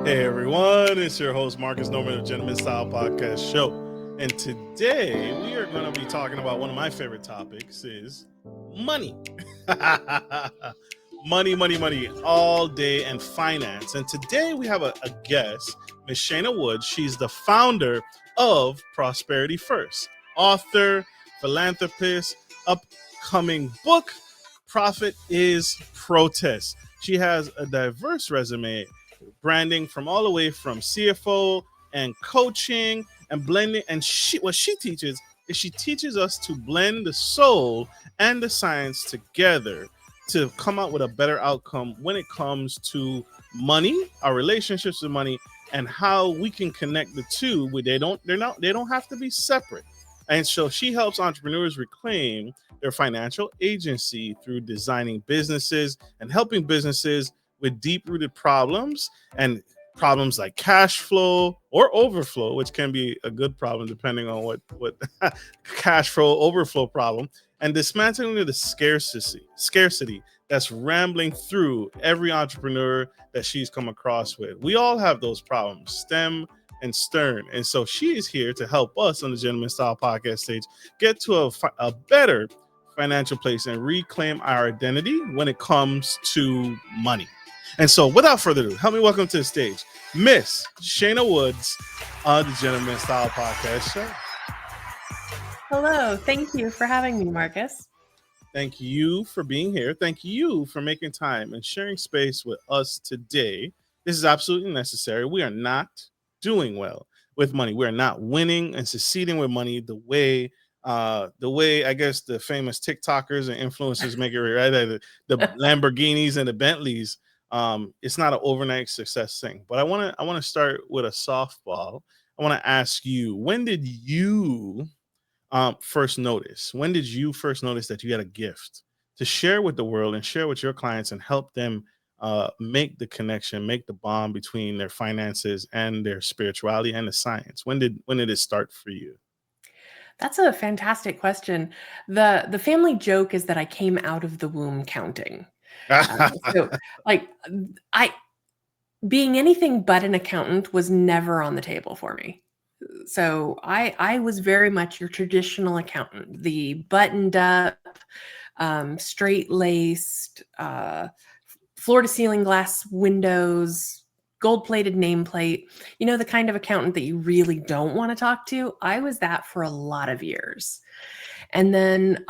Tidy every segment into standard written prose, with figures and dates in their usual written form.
Hey everyone, it's your host Marcus Norman of Gentleman Style Podcast Show. And today we are going to be talking about one of my favorite topics is money. money, all day and finance. And today we have a guest, Miss Shaneh Woods. She's the founder of Prosperity First, author, philanthropist, upcoming book, Profit is Protest. She has a diverse resume, branding from all the way from CFO and coaching and blending. And what she teaches is she teaches us to blend the soul and the science together to come out with a better outcome when it comes to money, our relationships with money, and how we can connect the two. Where they don't have to be separate. And so she helps entrepreneurs reclaim their financial agency through designing businesses and helping businesses with deep-rooted problems, and problems like cash flow or overflow, which can be a good problem depending on what cash flow overflow problem, and dismantling the scarcity that's rambling through every entrepreneur that she's come across with. We all have those problems, stem and stern. And so she is here to help us on the Gentleman Style Podcast stage get to a better financial place and reclaim our identity when it comes to money. And so without further ado, help me welcome to the stage Miss Shaneh Woods on the Gentleman Style Podcast Show. Hello. Thank you for having me, Marcus. Thank you for being here. Thank you for making time and sharing space with us today. This is absolutely necessary. We are not doing well with money. We are not winning and succeeding with money the way I guess the famous TikTokers and influencers make it, right? The Lamborghinis and the Bentleys. It's not an overnight success thing. But I want to start with a softball. I want to ask you, when did you first notice that you had a gift to share with the world and share with your clients and help them make the connection, make the bond between their finances and their spirituality and the science? When did it start for you? That's a fantastic question. The family joke is that I came out of the womb counting. I being anything but an accountant was never on the table for me. So I was very much your traditional accountant, the buttoned up, straight-laced, floor-to-ceiling glass windows, gold-plated nameplate, the kind of accountant that you really don't want to talk to. I was that for a lot of years. And then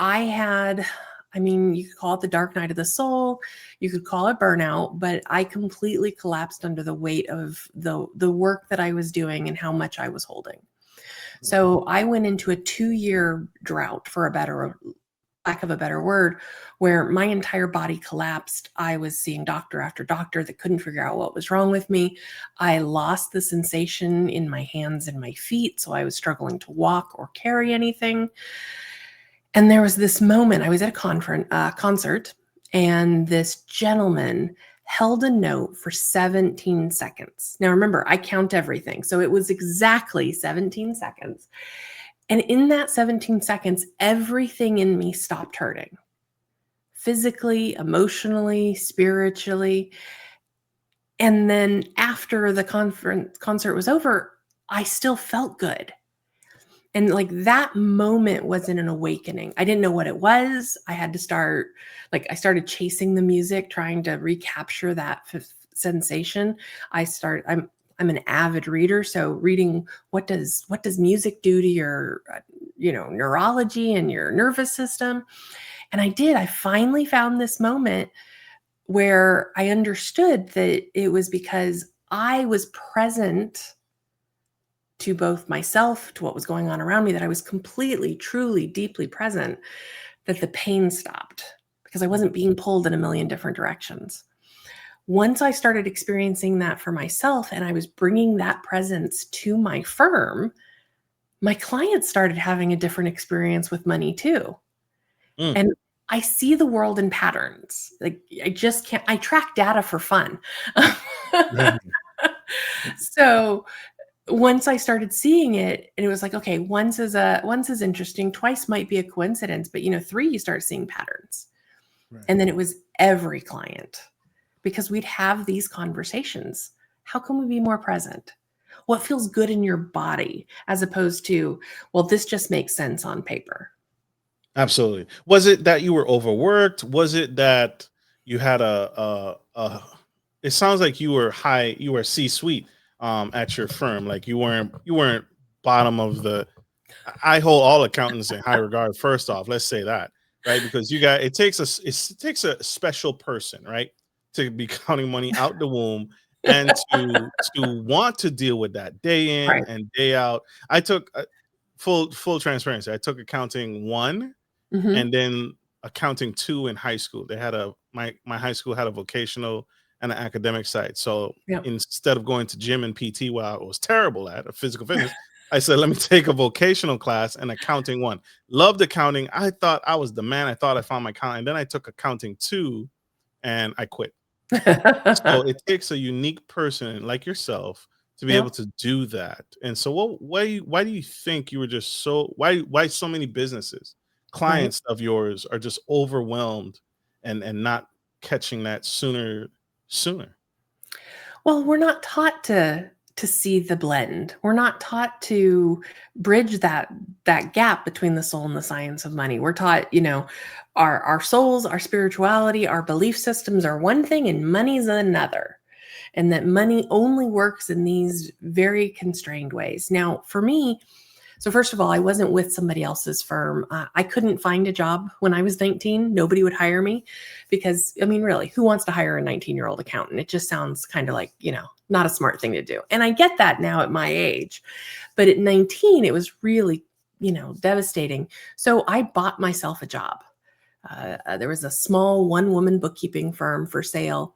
you could call it the dark night of the soul, you could call it burnout, but I completely collapsed under the weight of the work that I was doing and how much I was holding. So I went into a 2-year drought, for lack of a better word, where my entire body collapsed. I was seeing doctor after doctor that couldn't figure out what was wrong with me. I lost the sensation in my hands and my feet, so I was struggling to walk or carry anything. And there was this moment, I was at a concert, and this gentleman held a note for 17 seconds. Now remember, I count everything. So it was exactly 17 seconds. And in that 17 seconds, everything in me stopped hurting. Physically, emotionally, spiritually. And then after the concert was over, I still felt good. And that moment wasn't an awakening. I didn't know what it was. I had to start, I started chasing the music, trying to recapture that sensation. I'm an avid reader. So reading, what does music do to your, neurology and your nervous system? And I finally found this moment where I understood that it was because I was present to both myself, to what was going on around me, that I was completely, truly, deeply present, that the pain stopped because I wasn't being pulled in a million different directions. Once I started experiencing that for myself and I was bringing that presence to my firm, my clients started having a different experience with money too. And I see the world in patterns. I track data for fun. So once I started seeing it, and it was like, okay, once is interesting, twice might be a coincidence, but 3, you start seeing patterns. Right. And then it was every client, because we'd have these conversations How can we be more present? What feels good in your body as opposed to, well, this just makes sense on paper. Absolutely. Was it that you were overworked? Was it that you had a it sounds like you were C-suite at your firm. Like you weren't bottom of the I hold all accountants in high regard. First off, let's say that, right? Because it takes a special person, right, to be counting money out the womb and to want to deal with that day in Right. and day out. I took full transparency. I took accounting one Mm-hmm. and then accounting two in high school. They had my high school had a vocational and an academic side. So Yep. instead of going to gym and PT, while I was terrible at a physical fitness, I said, let me take a vocational class and accounting one. Loved accounting. I thought I was the man. I thought I found my calling. And then I took accounting two and I quit. So it takes a unique person like yourself to be able Yep. to do that. And so why do you think you were just so why so many businesses, Right. clients of yours are just overwhelmed and not catching that sooner? Well, we're not taught to see the blend. We're not taught to bridge that gap between the soul and the science of money. We're taught, our souls, our spirituality, our belief systems are one thing and money's another. And that money only works in these very constrained ways. Now, for me, so first of all, I wasn't with somebody else's firm. I couldn't find a job when I was 19. Nobody would hire me because, I mean, really, who wants to hire a 19-year-old accountant? It just sounds kind of like, not a smart thing to do. And I get that now at my age. But at 19, it was really, devastating. So I bought myself a job. There was a small one-woman bookkeeping firm for sale,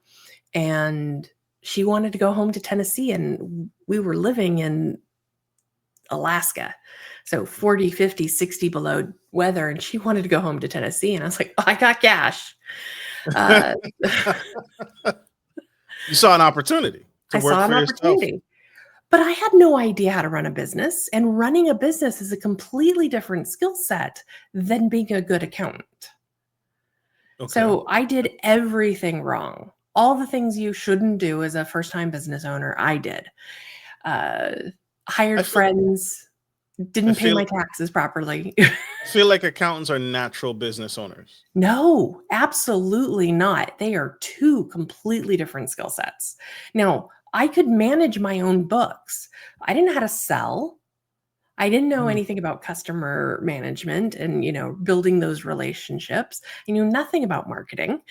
and she wanted to go home to Tennessee, and we were living in Alaska. So 40, 50, 60 below weather. And she wanted to go home to Tennessee. And I was like, oh, I got cash. Uh, You saw an opportunity to I work saw an for yourself. opportunity, but I had no idea how to run a business. And running a business is a completely different skill set than being a good accountant. Okay. So I did everything wrong. All the things you shouldn't do as a first time business owner, I did. Uh, I hired feel friends, I didn't pay feel my taxes properly. I feel like accountants are natural business owners. No, absolutely not. They are two completely different skill sets. Now, I could manage my own books. I didn't know how to sell. I didn't know Mm, anything about customer management and, building those relationships. I knew nothing about marketing.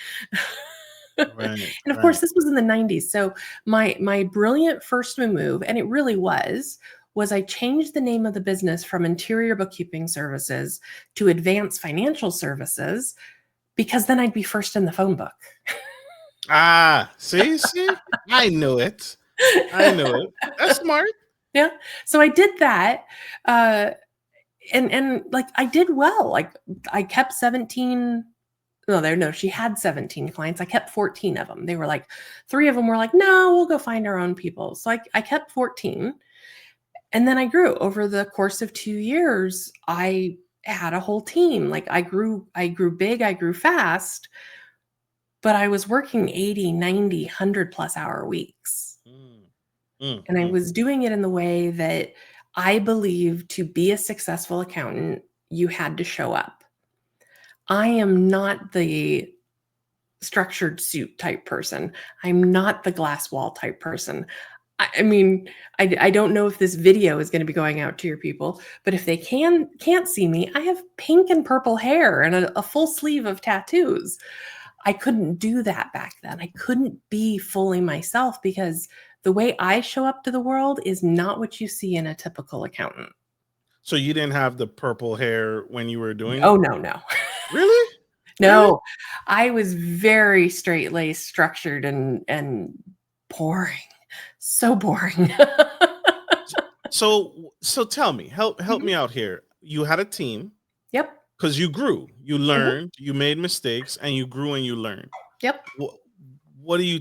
right, And of course, right. this was in the 90s. So my brilliant first move, and it really was I changed the name of the business from Interior Bookkeeping Services to Advanced Financial Services because then I'd be first in the phone book. See, I knew it. I knew it. That's smart. Yeah. So I did that. Uh, and like I did well. Like I kept 17. No, she had 17 clients. I kept 14 of them. They were like, 3 of them were like, no, we'll go find our own people. So I kept 14. And then I grew over the course of 2 years. I had a whole team. Like I grew big, I grew fast, but I was working 80, 90, 100 plus hour weeks. Mm, mm, And I mm. was doing it in the way that I believe to be a successful accountant, you had to show up. I am not the structured suit type person. I'm not the glass wall type person. I mean, I don't know if this video is going to be going out to your people, but if they can't see me, I have pink and purple hair and a full sleeve of tattoos. I couldn't do that back then. I couldn't be fully myself because the way I show up to the world is not what you see in a typical accountant. So you didn't have the purple hair when you were doing Oh, it? no, no. Really? Really? No. I was very straight-laced, structured, and boring. So boring. So tell me, help Mhm. me out here. You had a team Yep. because you grew, you Mhm. learned, you made mistakes, and you grew and you learned. Yep. What what do you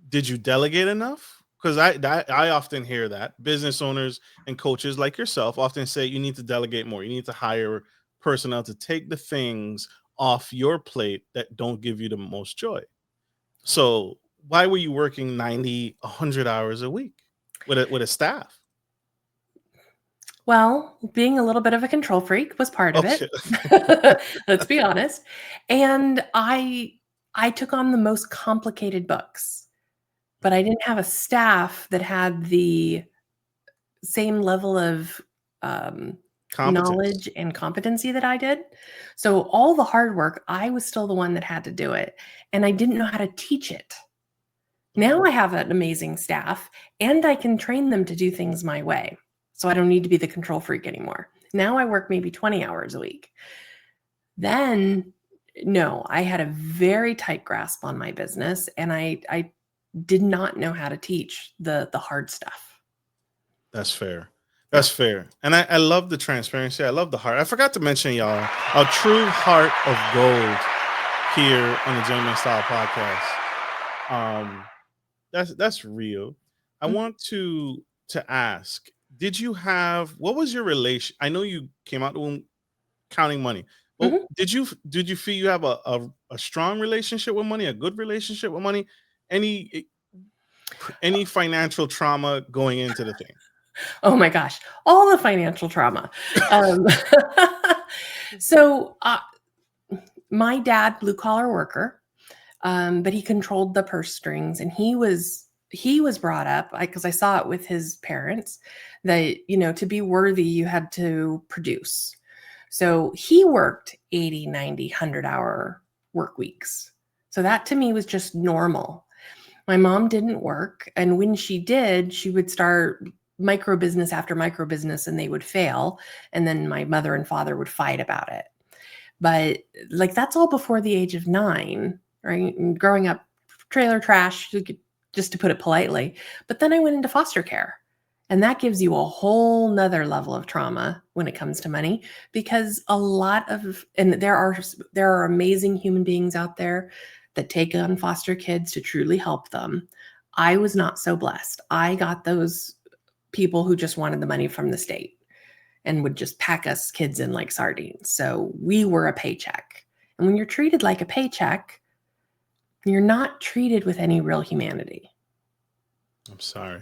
did you delegate enough? Because I often hear that business owners and coaches like yourself often say you need to delegate more. You need to hire personnel to take the things off your plate that don't give you the most joy. So why were you working 90, 100 hours a week with a staff? Well, being a little bit of a control freak was part of Okay. it. Let's be honest. And I took on the most complicated books, but I didn't have a staff that had the same level of Competence. knowledge and competency that I did. So all the hard work, I was still the one that had to do it, and I didn't know how to teach it. Now Mm. I have an amazing staff, and I can train them to do things my way. So I don't need to be the control freak anymore. Now I work maybe 20 hours a week. Then, no, I had a very tight grasp on my business, and I did not know how to teach the hard stuff. That's fair. Yeah. That's fair. And I love the transparency. I love the heart. I forgot to mention, y'all, a true heart of gold here on the Gentleman Style Podcast. That's real. I Mhm. want to ask, did you have, what was your relation? I know you came out the womb counting money, but Mhm. did you feel you have a strong relationship with money, a good relationship with money? Any any financial trauma going into the thing? Oh my gosh, all the financial trauma. Um, so, my dad, blue collar worker, but he controlled the purse strings, and he was brought up because I saw it with his parents that to be worthy you had to produce. So he worked 80, 90, 100-hour work weeks. So that to me was just normal. My mom didn't work, and when she did, she would start micro business after micro business, and they would fail, and then my mother and father would fight about it. But like that's all before the age of 9, right? And growing up trailer trash, just to put it politely. But then I went into foster care. And that gives you a whole nother level of trauma when it comes to money, because a lot of, and there are amazing human beings out there that take on foster kids to truly help them. I was not so blessed. I got those people who just wanted the money from the state and would just pack us kids in like sardines. So we were a paycheck. And when you're treated like a paycheck, you're not treated with any real humanity. I'm sorry.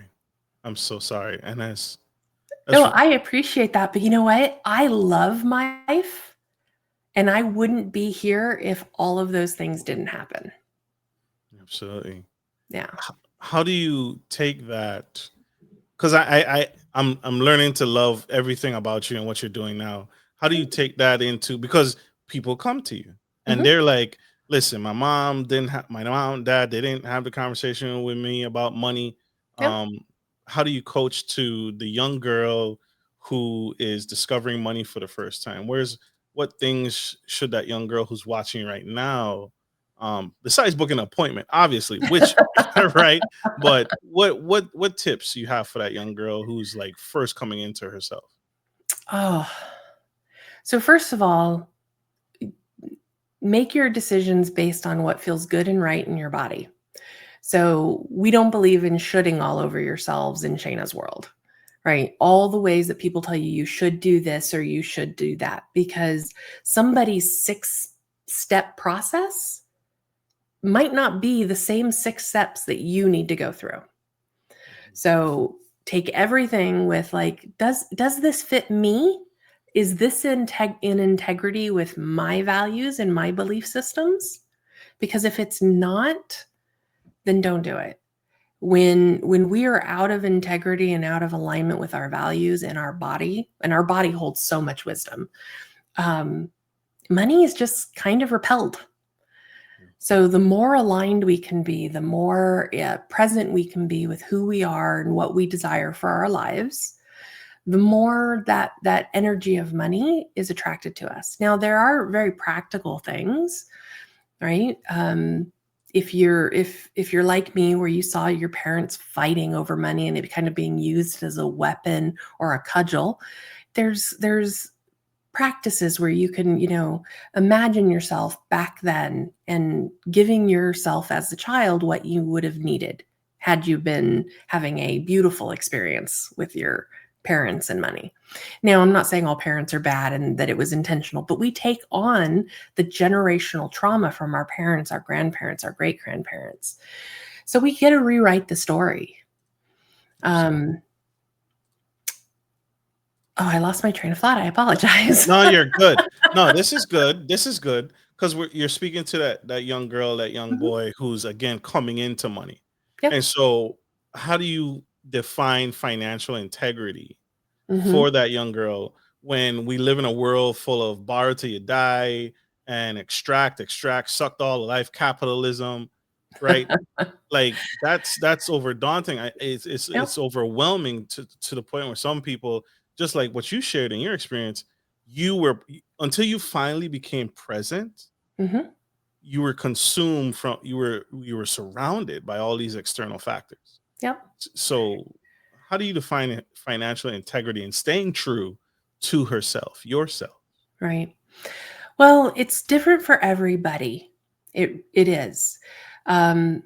I'm so sorry. And that's No, I appreciate that. But you know what? I love my life, and I wouldn't be here if all of those things didn't happen. absolutely. Yeah. How do you take that? Because I'm learning to love everything about you and what you're doing now. How do you take that into, because people come to you and Mhm. they're like, listen, my mom and dad, they didn't have the conversation with me about money. Yep. Um, how do you coach to the young girl who is discovering money for the first time? What things should that young girl who's watching right now, besides booking an appointment, obviously, which right? But what tips you have for that young girl who's like first coming into herself? Oh, so first of all, make your decisions based on what feels good and right in your body. So we don't believe in shoulding all over yourselves in Shayna's world, right? All the ways that people tell you you should do this or you should do that, because somebody's 6-step process might not be the same 6 steps that you need to go through. So take everything with like, does this fit me? Is this in integrity with my values and my belief systems? Because if it's not, then don't do it. When we are out of integrity and out of alignment with our values and our body holds so much wisdom, money is just kind of repelled. So the more aligned we can be, the more present we can be with who we are and what we desire for our lives, the more that energy of money is attracted to us. Now, there are very practical things, right? If you're like me, where you saw your parents fighting over money and it kind of being used as a weapon or a cudgel, there's practices where you can, imagine yourself back then and giving yourself as a child what you would have needed had you been having a beautiful experience with your parents and money. Now, I'm not saying all parents are bad and that it was intentional, but we take on the generational trauma from our parents, our grandparents, our great grandparents. So we get to rewrite the story. Absolutely. Oh, I lost my train of thought. I apologize. No, you're good. No, this is good. This is good because you're speaking to that young girl, that young Mhm. boy who's again coming into money. And Yep. so, how do you define financial integrity Hmm. for that young girl when we live in a world full of borrow till you die and extract, sucked all the life capitalism, right? Like that's over daunting. It's Yep. overwhelming to the point where some people, just like what you shared in your experience, you were until you finally became present, Hmm. you were consumed from you were surrounded by all these external factors. Yep. So how do you define financial integrity and staying true to yourself? Right. Well, it's different for everybody. It is. Um,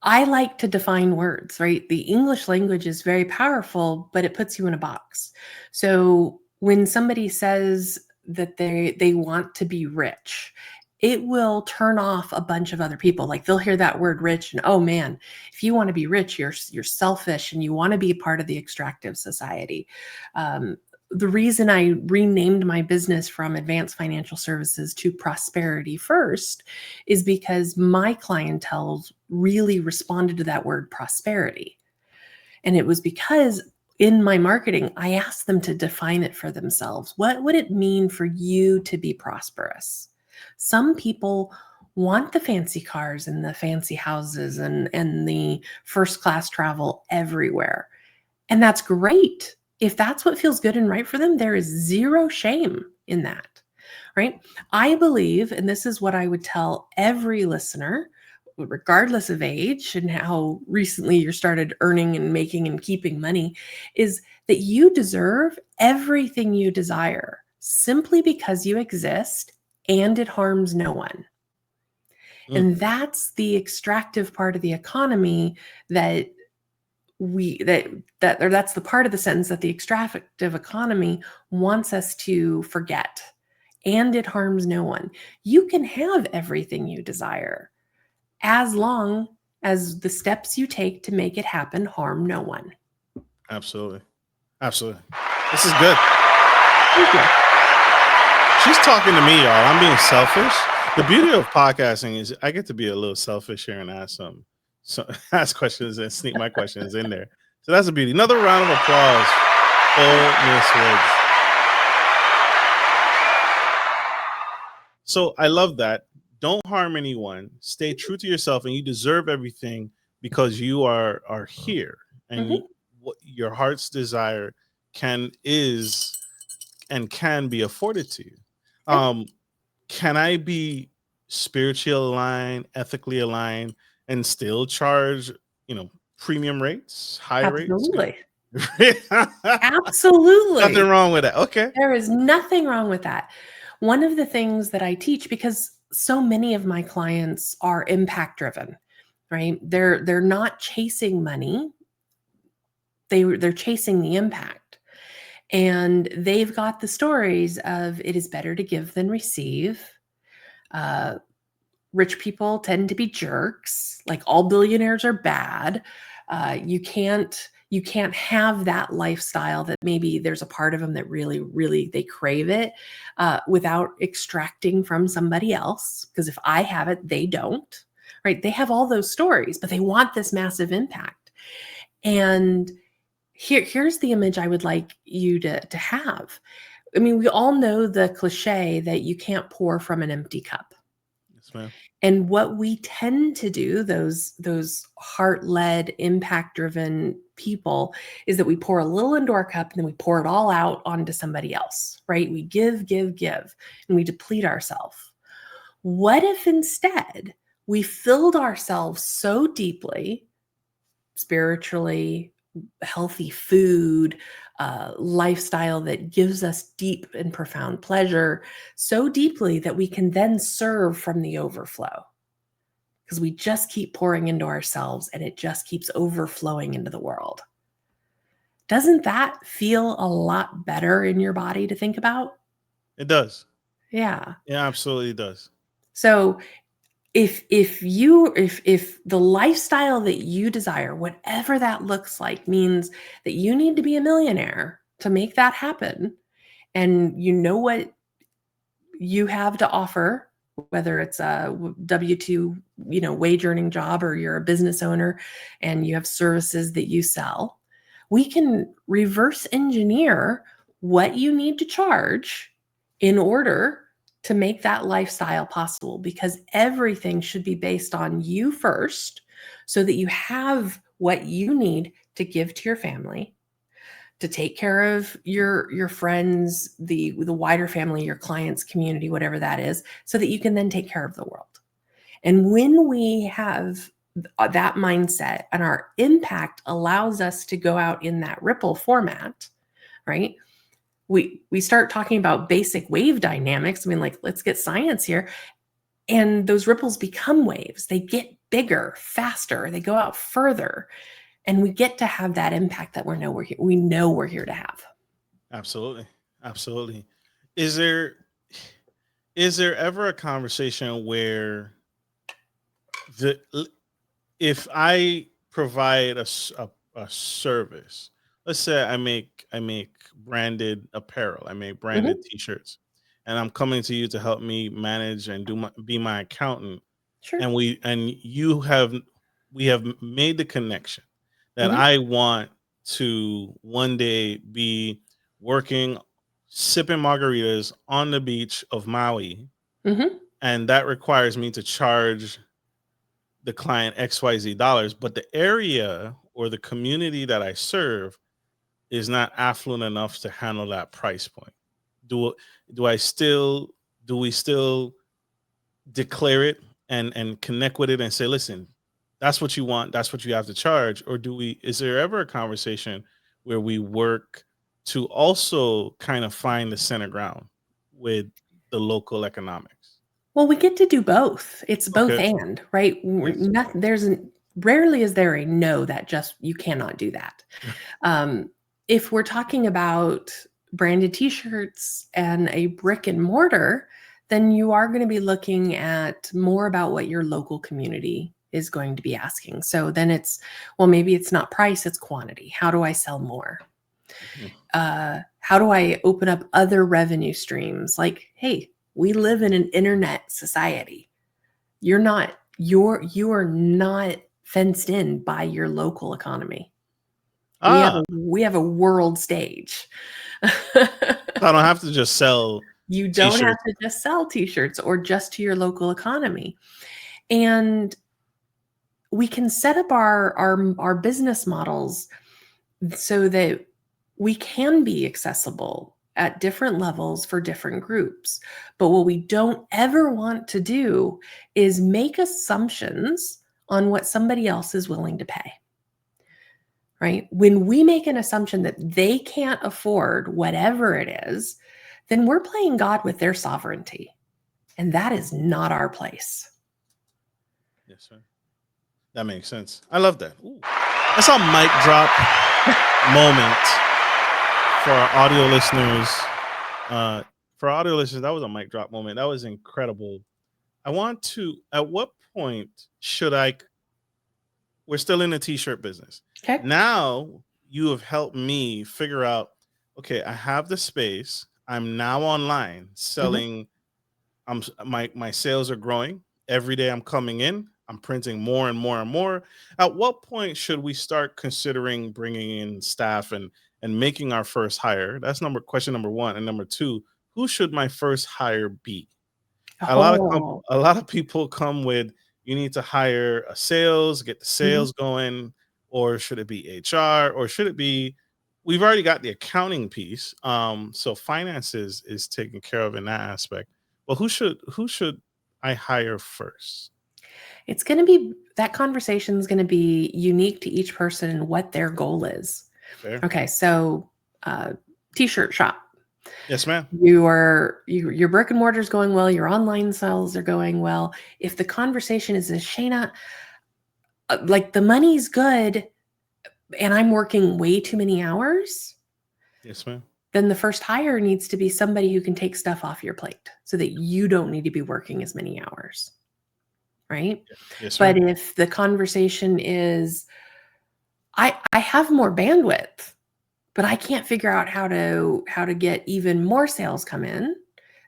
I like to define words, right? The English language is very powerful, but it puts you in a box. So when somebody says that they want to be rich, it will turn off a bunch of other people. Like they'll hear that word rich and oh man, if you want to be rich, you're selfish and you want to be part of the extractive society. Um, the reason I renamed my business from Advanced Financial Services to Prosperity First is because my clientele really responded to that word prosperity. And it was because in my marketing, I asked them to define it for themselves. What would it mean for you to be prosperous? Some people want the fancy cars and the fancy houses and the first class travel everywhere. And that's great. If that's what feels good and right for them, there is zero shame in that, right? I believe, and this is what I would tell every listener, regardless of age and how recently you started earning and making and keeping money, is that you deserve everything you desire simply because you exist and it harms no one. Mm, And that's the extractive part of the economy that we that or that's the part of the sentence that the extractive economy wants us to forget. And it harms no one. You can have everything you desire as long as the steps you take to make it happen harm no one. absolutely. Absolutely. This is good. Thank you. She's talking to me, y'all. I'm being selfish. The beauty of podcasting is I get to be a little selfish here and ask ask questions and sneak my questions in there. So that's a beauty. Another round of applause for Miss Woods. So I love that. Don't harm anyone. Stay true to yourself, and you deserve everything because you are here, and Mhm. what your heart's desire is and can be afforded to you. Yep. Um, can I be spiritually aligned, ethically aligned, and still charge, premium rates, high rates? Absolutely. Nothing Absolutely. wrong with that. Okay. There is nothing wrong with that. One of the things that I teach, because so many of my clients are impact driven, right? They're not chasing money. They're chasing the impact. And they've got the stories of it is better to give than receive. Uh, Rich people tend to be jerks. Like all billionaires are bad. You can't have that lifestyle that maybe there's a part of them that really they crave it without extracting from somebody else. Because if I have it, they don't. Right? They have all those stories, but they want this massive impact. And here's the image I would like you to have. I mean, we all know the cliche that you can't pour from an empty cup. Yes, ma'am. And what we tend to do, those heart-led, impact-driven people, is that we pour a little into our cup and then we pour it all out onto somebody else, right? We give, and we deplete ourselves. What if instead we filled ourselves so deeply, spiritually, healthy food, lifestyle that gives us deep and profound pleasure so deeply that we can then serve from the overflow? Because we just keep pouring into ourselves and it just keeps overflowing into the world. Doesn't that feel a lot better in your body to think about? It does. Yeah. It absolutely does. So if the lifestyle that you desire, whatever that looks like, means that you need to be a millionaire to make that happen, and you know what you have to offer, whether it's a W-2, wage earning job, or you're a business owner and you have services that you sell, we can reverse engineer what you need to charge in order to make that lifestyle possible, because everything should be based on you first, so that you have what you need to give to your family, to take care of your friends, the wider family, your clients, community, whatever that is, so that you can then take care of the world. And when we have that mindset, and our impact allows us to go out in that ripple format, right? We start talking about basic wave dynamics. I mean, like, let's get science here. And those ripples become waves. They get bigger, faster, they go out further. And we get to have that impact that we know we're here to have. Absolutely. Absolutely. Is there ever a conversation where the if I provide a service, let's say I make branded apparel, I make branded Mhm. t-shirts, and I'm coming to you to help me manage and be my accountant, Sure. and we have made the connection that Mhm. I want to one day be working, sipping margaritas on the beach of Maui, Mhm. and that requires me to charge the client XYZ dollars, but the area or the community that I serve is not affluent enough to handle that price point. Do do I still do we still declare it and connect with it and say, listen, that's what you want, that's what you have to charge? Or is there ever a conversation where we work to also kind of find the center ground with the local economics? Well, we get to do both. It's both Okay. and, right? Yes. Rarely is there a no that just you cannot do that. Um, if we're talking about branded t-shirts and a brick and mortar, then you are going to be looking at more about what your local community is going to be asking. So then well, maybe it's not price, it's quantity. How do I sell more? Mhm. How do I open up other revenue streams? Like, hey, we live in an internet society. You are not fenced in by your local economy. Ah, We have a world stage. so I don't have to just sell You don't have t-shirts. to just sell t-shirts or just to your local economy. And we can set up our business models so that we can be accessible at different levels for different groups. But what we don't ever want to do is make assumptions on what somebody else is willing to pay. Right? When we make an assumption that they can't afford whatever it is, then we're playing God with their sovereignty. And that is not our place. Yes, sir. That makes sense. I love that. Ooh. That's a mic drop moment for our audio listeners. For our audio listeners, that was a mic drop moment. That was incredible. At what point should I, we're still in the t-shirt business. Okay. Now you have helped me figure out, okay, I have the space. I'm now online Mhm. selling. My sales are growing every day. I'm coming in. I'm printing more and more and more. At what point should we start considering bringing in staff and making our first hire? That's question number one. And number two, who should my first hire be? Oh. A lot of people come with, you need to hire a sales, get the Mhm. sales going, or should it be HR, or should it be, we've already got the accounting piece. So finances is taken care of in that aspect. Well, who should I hire first? It's going to be that conversation is going to be unique to each person and what their goal is. Fair. Okay, so uh, t-shirt shop. Yes, ma'am. Your brick and mortar is going well. Your online sales are going well. If the conversation is, Shayna, like the money's good, and I'm working way too many hours, Yes, ma'am. then the first hire needs to be somebody who can take stuff off your plate so that you don't need to be working as many hours. right? Yes, But ma'am. if the conversation is, I have more bandwidth, but I can't figure out how to get even more sales come in,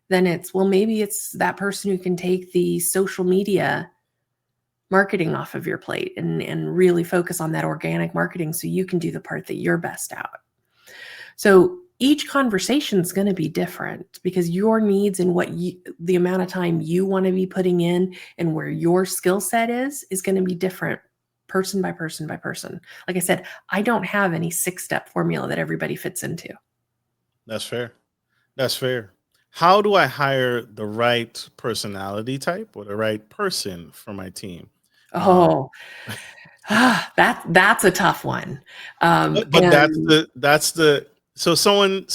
then it's, well, maybe it's that person who can take the social media marketing off of your plate and really focus on that organic marketing so you can do the part that you're best at. So each conversation is going to be different because your needs and the amount of time you want to be putting in and where your skill set is going to be different person by person by person. Like I said, I don't have any 6-step formula that everybody fits into. That's fair. That's fair. How do I hire the right personality type or the right person for my team? Um, Oh, that's a tough one. but And that's the so someone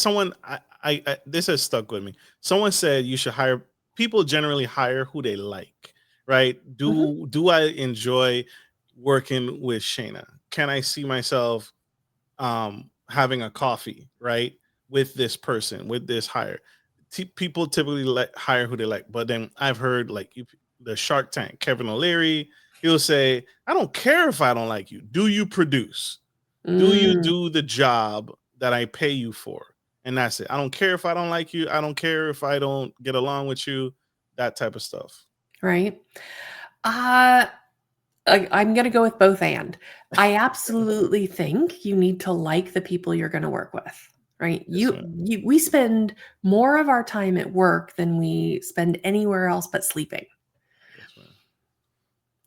this has stuck with me. Someone said you should hire people generally hire who they like, right? Mhm. Do I enjoy working with Shayna? Can I see myself having a coffee, right, with this person, with this hire? People typically hire who they like, but then I've heard like the Shark Tank, Kevin O'Leary, he'll say, "I don't care if I don't like you. Do you produce? Do you Mm, do the job that I pay you for?" And that's it. I don't care if I don't like you. I don't care if I don't get along with you. That type of stuff. right. Uh, I'm going to go with both and. I absolutely think you need to like the people you're going to work with, right? Yes, ma'am. We spend more of our time at work than we spend anywhere else but sleeping. Yes, ma'am.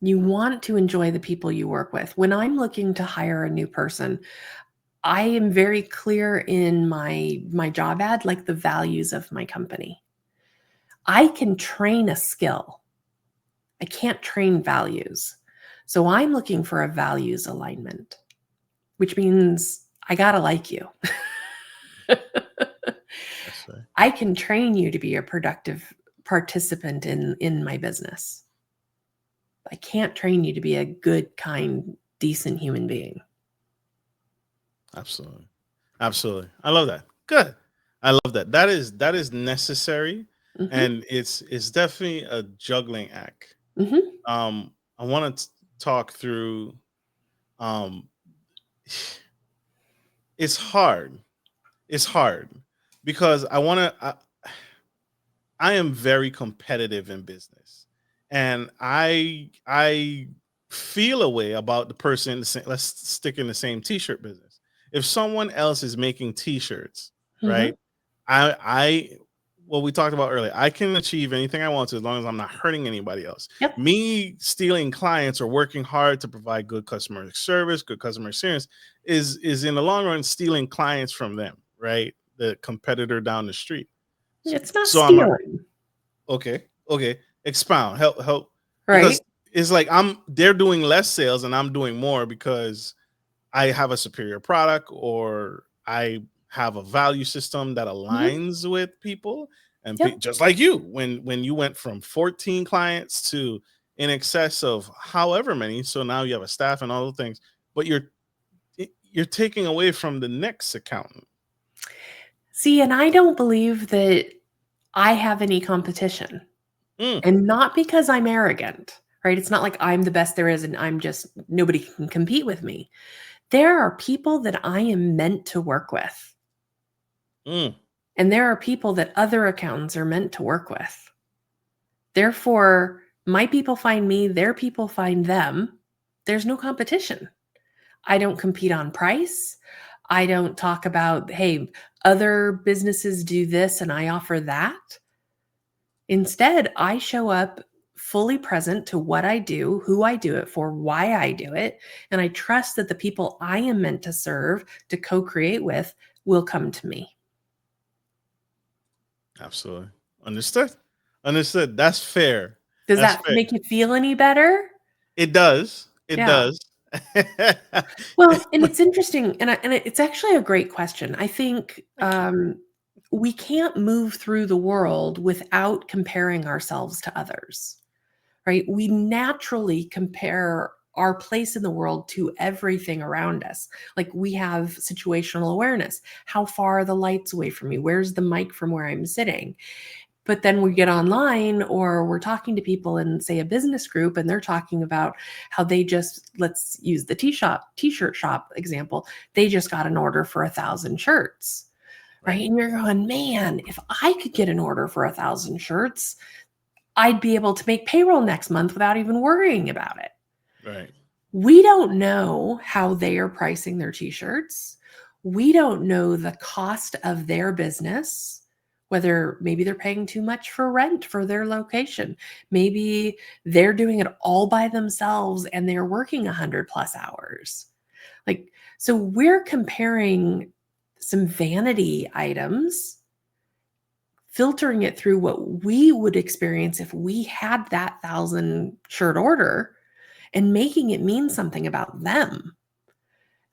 You want to enjoy the people you work with. When I'm looking to hire a new person, I am very clear in my job ad, like the values of my company. I can train a skill. I can't train values. So I'm looking for a values alignment, which means I got to like you. That's right. I can train you to be a productive participant in my business. I can't train you to be a good, kind, decent human being. Absolutely. Absolutely. I love that. Good. I love that. That is necessary, Hmm. and it's definitely a juggling act. Hmm. I want to talk through um it's hard. It's hard because I am very competitive in business, and I feel a way about the person. Let's stick in the same T-shirt business. If someone else is making T-shirts, Hmm. right? I what we talked about earlier. I can achieve anything I want to as long as I'm not hurting anybody else. Yep. Me stealing clients or working hard to provide good customer service, good customer experience is in the long run stealing clients from them, right? The competitor down the street. So, It's not so I'm stealing, okay. Okay. Expound. Help. Because right? it's like they're doing less sales and I'm doing more because I have a superior product or I have a value system that Hmm. aligns with people and Yep. just like you when you went from 14 clients to in excess of however many, so now you have a staff and all those things, but you're taking away from the next accountant. See, and I don't believe that I have any competition. Mm, And not because I'm arrogant, right? It's not like I'm the best there is and I'm just nobody can compete with me. There are people that I am meant to work with. mm, And there are people that other accountants are meant to work with. Therefore, my people find me, their people find them. There's no competition. I don't compete on price. I don't talk about, hey, other businesses do this and I offer that. Instead, I show up fully present to what I do, who I do it for, why I do it, and I trust that the people I am meant to serve, to co-create with, will come to me. absolutely. Understood. Understood. That's fair. Does That's that fair. make you feel any better? It does. It Yeah. does. Well, and it's interesting, and it's actually a great question. I think Thank you. we can't move through the world without comparing ourselves to others. Right? We naturally compare our place in the world to everything around us. Like we have situational awareness. How far are the lights away from me? Where's the mic from where I'm sitting? But then we get online or we're talking to people in, say, a business group, and they're talking about how they just, let's use the t-shirt shop example. They just got an order for 1,000 shirts, right? And you're going, man, if I could get an order for 1,000 shirts, I'd be able to make payroll next month without even worrying about it. Right. We don't know how they are pricing their t-shirts. We don't know the cost of their business, whether maybe they're paying too much for rent for their location. Maybe they're doing it all by themselves and they're working 100+ hours. Like, so we're comparing some vanity items, filtering it through what we would experience if we had that 1,000 shirt order, and making it mean something about them.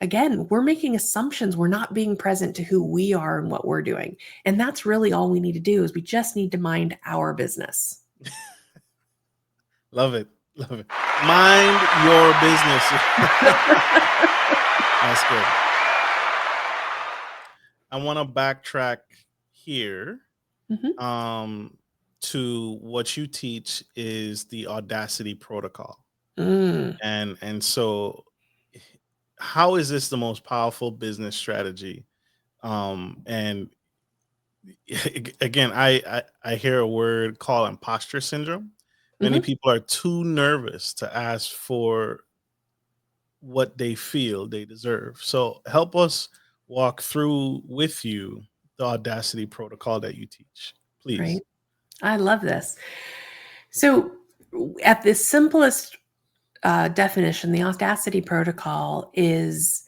Again, we're making assumptions. We're not being present to who we are and what we're doing. And that's really all we need to do, is we just need to mind our business. Love it. Love it. Mind your business. That's good. I want to backtrack here to what you teach is the Audacity protocol. And so how is this the most powerful business strategy? And again, I hear a word called imposter syndrome. Many people are too nervous to ask for what they feel they deserve. So help us walk through with you the Audacity protocol that you teach, please. Right. I love this. So at the simplest definition, the Audacity protocol is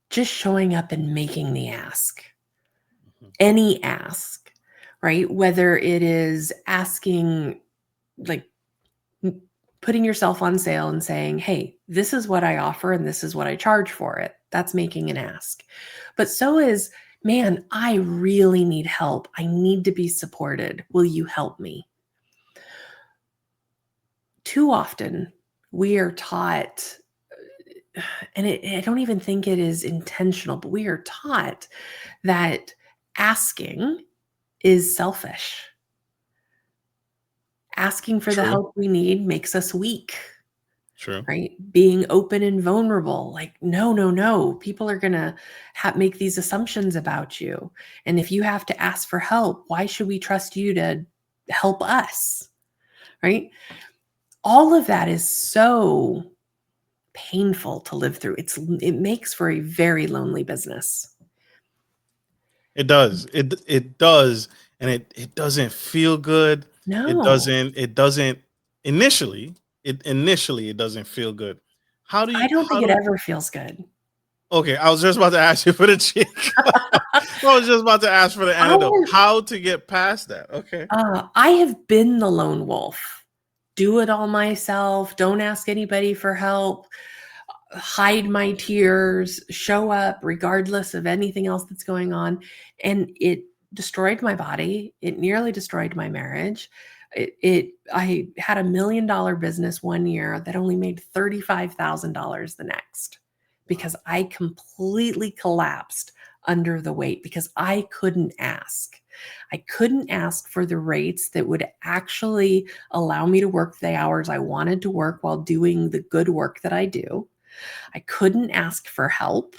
just showing up and making the ask. Any ask, right? Whether it is asking, like putting yourself on sale and saying, hey, this is what I offer and this is what I charge for it. That's making an ask. But so is, man, I really need help. I need to be supported. Will you help me? Too often we are taught, and I don't even think it is intentional, but we are taught that asking is selfish. Asking for the help we need makes us weak. True. Right? Being open and vulnerable. Like, no. People are going to make these assumptions about you. And if you have to ask for help, why should we trust you to help us? Right? All of that is so painful to live through. It makes for a very lonely business. It does. It does. And it doesn't feel good. No. It doesn't initially it doesn't feel good. How do you I don't think it ever feels good. Okay, I was just about to ask you for the cheek. I was just about to ask for the antidote. How to get past that? Okay. I have been the lone wolf. Do it all myself. Don't ask anybody for help. Hide my tears. Show up regardless of anything else that's going on. And it destroyed my body. It nearly destroyed my marriage. I had $1 million business one year that only made $35,000 the next, because I completely collapsed under the weight because I couldn't ask. I couldn't ask for the rates that would actually allow me to work the hours I wanted to work while doing the good work that I do. I couldn't ask for help.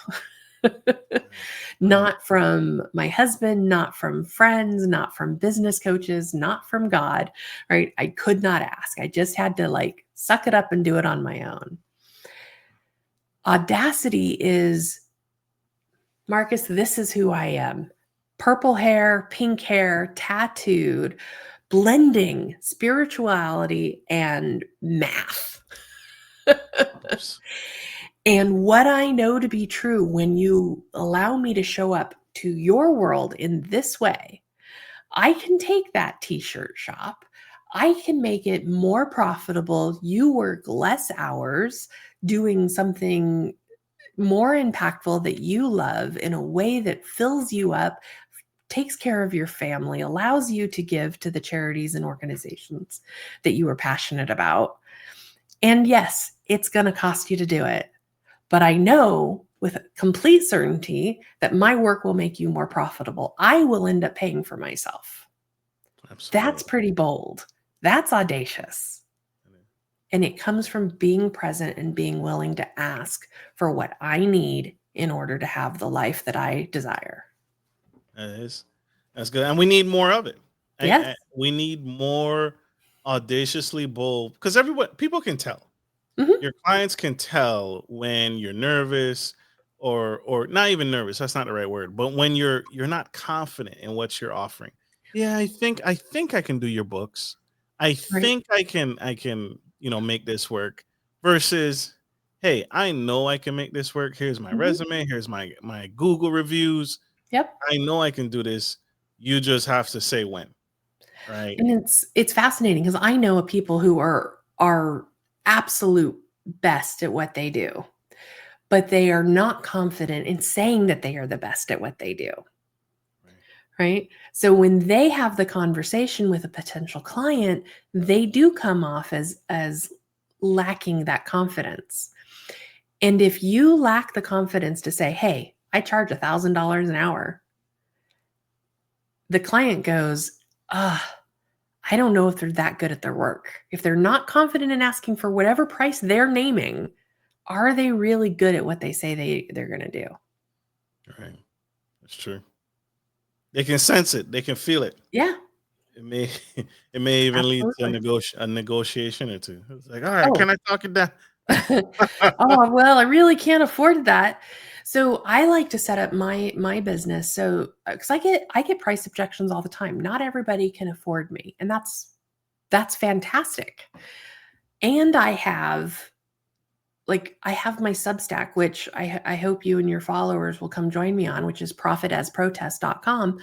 Not from my husband, not from friends, not from business coaches, not from God, right? I could not ask. I just had to suck it up and do it on my own. Audacity is, Marcus, this is who I am. Purple hair, pink hair, tattooed, blending spirituality and math. And what I know to be true, when you allow me to show up to your world in this way, I can take that t-shirt shop. I can make it more profitable. You work less hours doing something more impactful that you love in a way that fills you up, takes care of your family, allows you to give to the charities and organizations that you are passionate about. And yes, it's going to cost you to do it. But I know with complete certainty that my work will make you more profitable. I will end up paying for myself. That's Absolutely. pretty bold. That's audacious. And it comes from being present and being willing to ask for what I need in order to have the life that I desire. That is, that's good, and we need more of it. Yes. We need more audaciously bold because everyone, people can tell. Hmm. Your clients can tell when you're nervous, or not even nervous. That's not the right word, but when you're not confident in what you're offering. Yeah, I think I can do your books. I Right. think I can make this work. Versus, hey, I know I can make this work. Here's my Hmm. resume. Here's my Google reviews. Yep. I know I can do this. You just have to say when, right? And it's fascinating because I know of people who are absolute best at what they do, but they are not confident in saying that they are the best at what they do. Right. Right. So when they have the conversation with a potential client, they do come off as lacking that confidence. And if you lack the confidence to say, hey, I charge $1,000 an hour, the client goes, I don't know if they're that good at their work. If they're not confident in asking for whatever price they're naming, are they really good at what they say they're going to do? Right. That's true. They can sense it. They can feel it. Yeah, It may it may even lead to absolutely. a negotiation or two. It's like, all right, Oh, can I talk it down? oh, well, I really can't afford that. So I like to set up my business so because I get price objections all the time. Not everybody can afford me, and that's fantastic. And I have my Substack, which I hope you and your followers will come join me on, which is profitasprotest.com.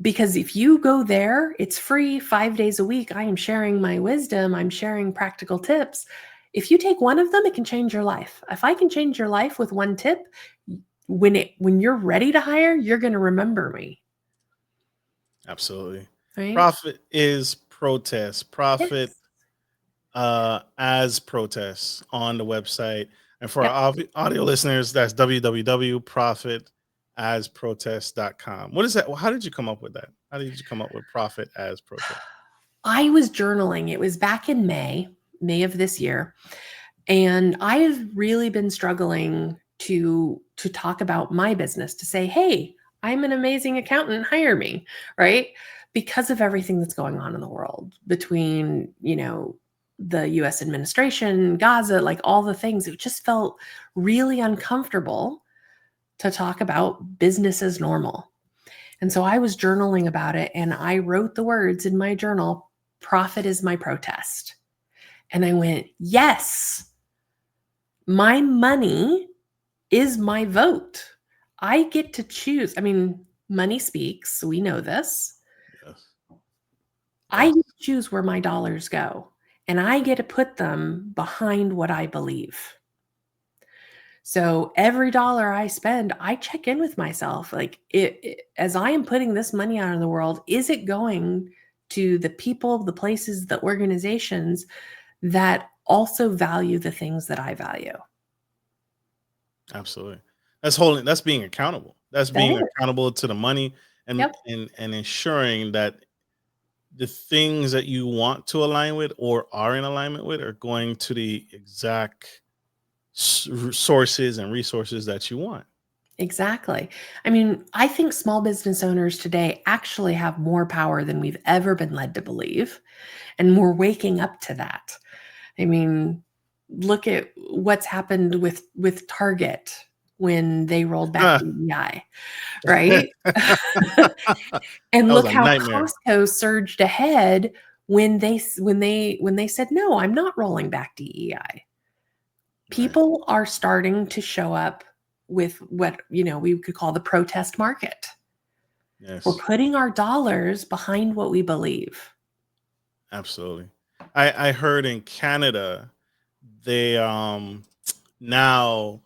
Because if you go there, it's free 5 days a week. I am sharing my wisdom, I'm sharing practical tips. If you take one of them, it can change your life. If I can change your life with one tip, when you're ready to hire, you're going to remember me, Absolutely. right? Profit is protest. Profit Yes. as protests on the website. And for Yep. our audio listeners, that's www.profitasprotest.com. What is that? How did you come up with that? How did you come up with profit as protest? I was journaling. It was back in May of this year. And I've really been struggling to talk about my business, to say, hey, I'm an amazing accountant, hire me, right? Because of everything that's going on in the world between, the US administration, Gaza, like all the things. It just felt really uncomfortable to talk about business as normal. And so I was journaling about it and I wrote the words in my journal, profit is my protest. And I went, yes, my money is my vote. I get to choose. I mean, money speaks. We know this. Yes. I Yes. get to choose where my dollars go, and I get to put them behind what I believe. So every dollar I spend, I check in with myself. Like, as I am putting this money out in the world, is it going to the people, the places, the organizations that also value the things that I value? Absolutely. That's being accountable. That's That being is. accountable to the money, and Yep. ensuring that the things that you want to align with or are in alignment with are going to the exact sources and resources that you want. Exactly. I mean, I think small business owners today actually have more power than we've ever been led to believe. And we're waking up to that. I mean, look at what's happened with Target when they rolled back DEI, right? That And was look a how nightmare. Costco surged ahead when they said, no, I'm not rolling back DEI. Right. People are starting to show up with what we could call the protest market. We're Yes. putting our dollars behind what we believe. Absolutely. I heard in Canada they now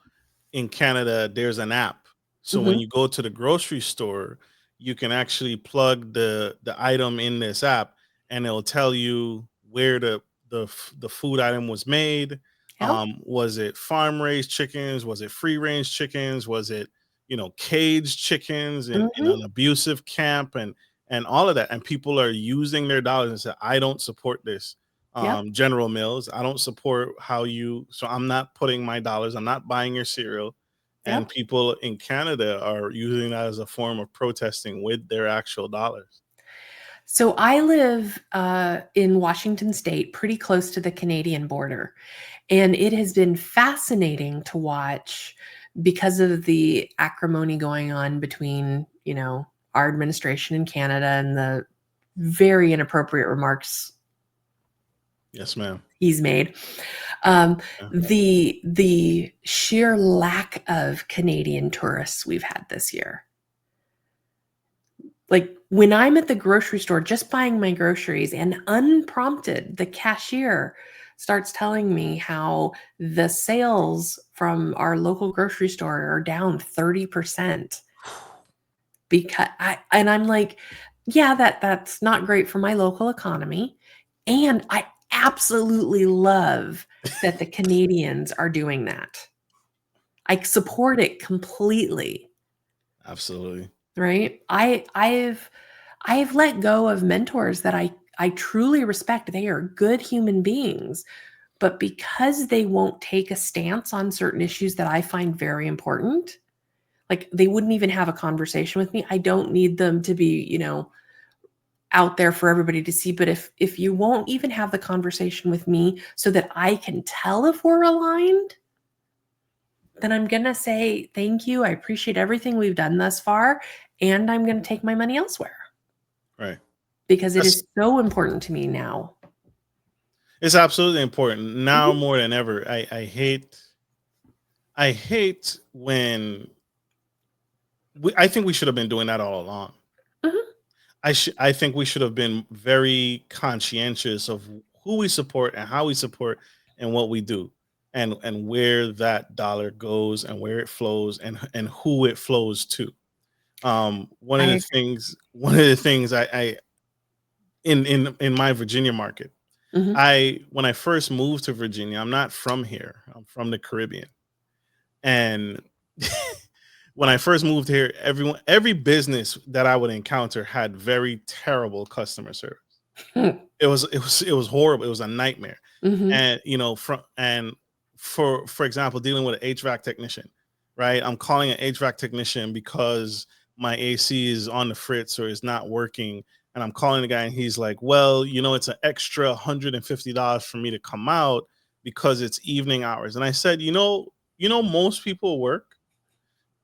in Canada there's an app. So when Mhm. you go to the grocery store, you can actually plug the item in this app, and it'll tell you where the food item was made. Yep. Was it farm raised chickens? Was it free range chickens? Was it caged chickens in Mhm. an abusive camp? and all of that. And people are using their dollars and say, I don't support this. Yep. General Mills, I don't support how you, so I'm not putting my dollars, I'm not buying your cereal. And Yep. people in Canada are using that as a form of protesting with their actual dollars. So I live in Washington State, pretty close to the Canadian border. And it has been fascinating to watch because of the acrimony going on between, our administration in Canada and the very inappropriate remarks Yes, ma'am. he's made. The sheer lack of Canadian tourists we've had this year. Like when I'm at the grocery store just buying my groceries and unprompted, the cashier starts telling me how the sales from our local grocery store are down 30%. Because I'm like, yeah, that's not great for my local economy. And I absolutely love that the Canadians are doing that. I support it completely. Absolutely. Right? I've let go of mentors that I truly respect. They are good human beings, but because they won't take a stance on certain issues that I find very important, like they wouldn't even have a conversation with me. I don't need them to be, out there for everybody to see, but if you won't even have the conversation with me so that I can tell if we're aligned, then I'm going to say thank you. I appreciate everything we've done thus far, and I'm going to take my money elsewhere. Right. Because it That's, is so important to me now. it's absolutely important now Mhm. more than ever. I hate when I think we should have been doing that all along. Mhm. I think we should have been very conscientious of who we support and how we support and what we do, and where that dollar goes and where it flows and who it flows to. One I of the agree. things one of the things I in my Virginia market, Mhm. I when I first moved to Virginia, I'm not from here. I'm from the Caribbean. And when I first moved here, every business that I would encounter had very terrible customer service. It was horrible. It was a nightmare. Mhm. And for example, dealing with an HVAC technician, right? I'm calling an HVAC technician because my AC is on the fritz or is not working. And I'm calling the guy and he's like, well, it's an extra $150 for me to come out because it's evening hours. And I said, most people work,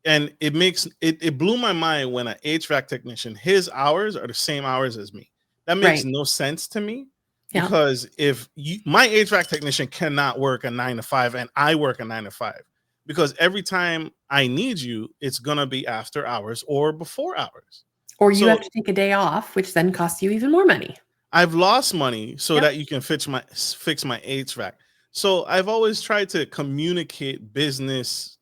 and it blew my mind when an HVAC technician, his hours are the same hours as me. That makes Right. no sense to me, Yeah. because if my HVAC technician cannot work a 9 to 5 and I work a 9 to 5, because every time I need you, it's gonna be after hours or before hours. Or you have So to take a day off, which then costs you even more money. I've lost money so Yep. that you can fix my HVAC. So I've always tried to communicate business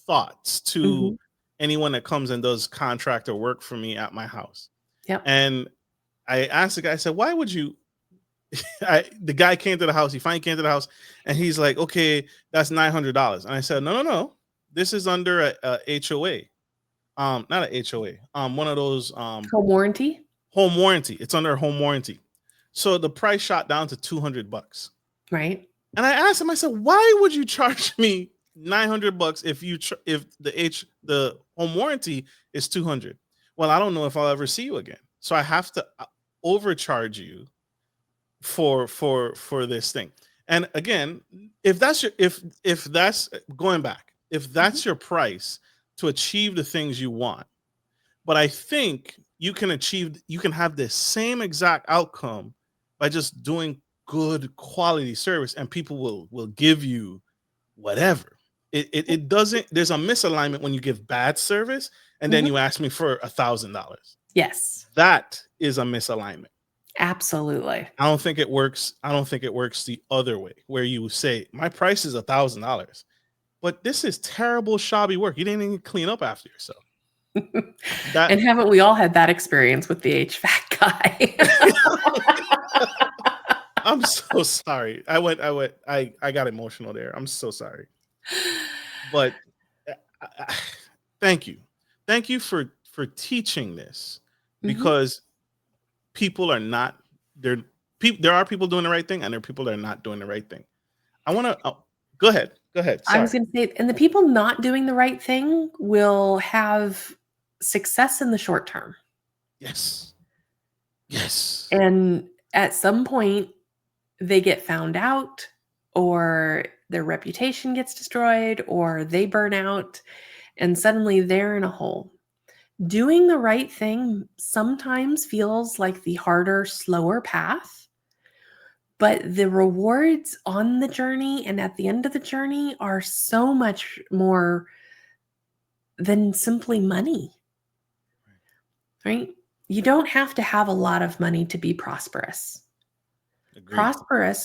thoughts to Mhm. anyone that comes and does contractor work for me at my house. Yep. And I asked the guy, I said, why would you? The guy came to the house, he finally came to the house, and he's like, okay, that's $900. And I said, no, no, no. This is under a HOA. Not a HOA. One of those Home warranty. home warranty. It's under a home warranty. So the price shot down to $200. Right. And I asked him, I said, why would you charge me $900 if the home warranty is 200? Well, I don't know if I'll ever see you again. So I have to overcharge you for this thing. And again, if that's going back, if Mhm. that's your price to achieve the things you want, but I think you can have the same exact outcome by just doing good quality service, and people will give you whatever. It doesn't, there's a misalignment when you give bad service and then Mhm. you ask me for $1,000. Yes. That is a misalignment. Absolutely. I don't think it works the other way, where you say my price is $1,000, but this is terrible shabby work. You didn't even clean up after yourself. That And haven't we all had that experience with the HVAC guy? I'm so sorry. I got emotional there. I'm so sorry. But uh, thank you. Thank you for teaching this, because people are not there. There are people doing the right thing, and there are people that are not doing the right thing. I want to go ahead. Go ahead. I was Sorry. going to say, and the people not doing the right thing will have success in the short term. Yes. Yes. And at some point, they get found out, or their reputation gets destroyed, or they burn out, and suddenly they're in a hole. Doing the right thing sometimes feels like the harder, slower path, but the rewards on the journey and at the end of the journey are so much more than simply money, right? You don't have to have a lot of money to be prosperous. Agreed.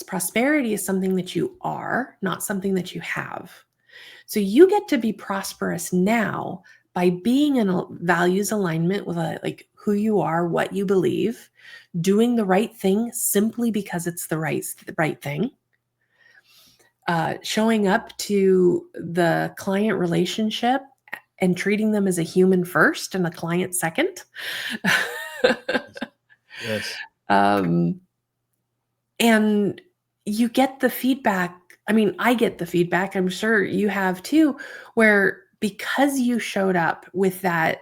Prosperity is something that you are, not something that you have. So you get to be prosperous now by being in a values alignment with like who you are, what you believe, doing the right thing simply because it's the right thing. Showing up to the client relationship and treating them as a human first and a client second. Yes. And you get the feedback. I mean, I get the feedback. I'm sure you have too, where because you showed up with that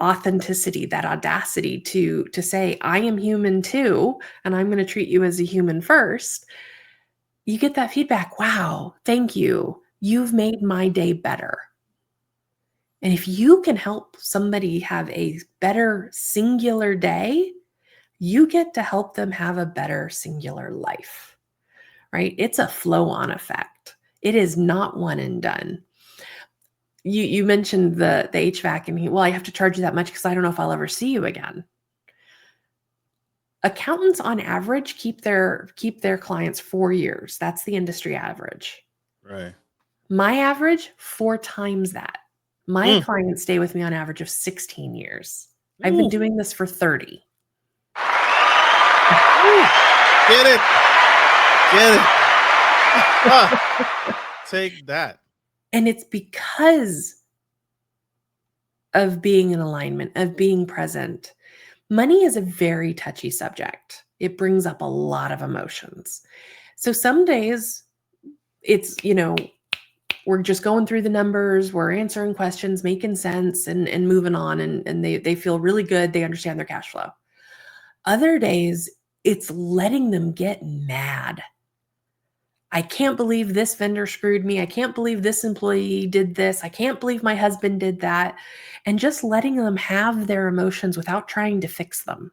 authenticity, that audacity to say, I am human too, and I'm going to treat you as a human first, you get that feedback. Wow, thank you. You've made my day better. And if you can help somebody have a better singular day, you get to help them have a better singular life, right? It's a flow-on effect. It is not one and done. You mentioned the HVAC and well, I have to charge you that much because I don't know if I'll ever see you again. Accountants on average keep their clients 4 years. That's the industry average. Right. My average, 4 times that. My clients stay with me on average of 16 years. I've been doing this for 30. Get it. Get it. Take that. And it's because of being in alignment, of being present. Money is a very touchy subject. It brings up a lot of emotions. So some days it's, we're just going through the numbers, we're answering questions, making sense and moving on. And they feel really good. They understand their cash flow. Other days it's letting them get mad. I can't believe this vendor screwed me. I can't believe this employee did this. I can't believe my husband did that. And just letting them have their emotions without trying to fix them.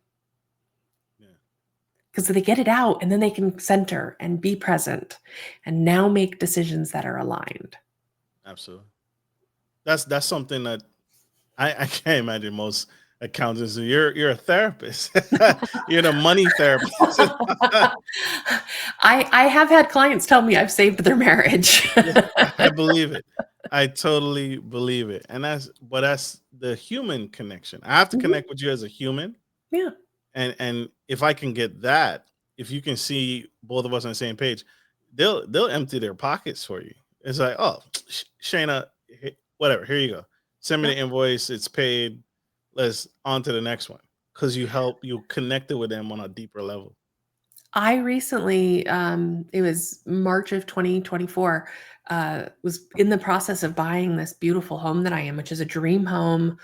Because they get it out and then they can center and be present and now make decisions that are aligned. Absolutely. That's something that I can't imagine most accountants. You're a therapist. You're the money therapist. I have had clients tell me I've saved their marriage. Yeah, I believe it. I totally believe it. And that's the human connection. I have to connect with you as a human. Yeah. And if I can get that, if you can see both of us on the same page, they'll empty their pockets for you. It's like, oh, Shaneh, whatever, here you go. Send me the invoice. It's paid. Let's on to the next one. Because you connected with them on a deeper level. I recently, it was March of 2024, was in the process of buying this beautiful home that I am, which is a dream home.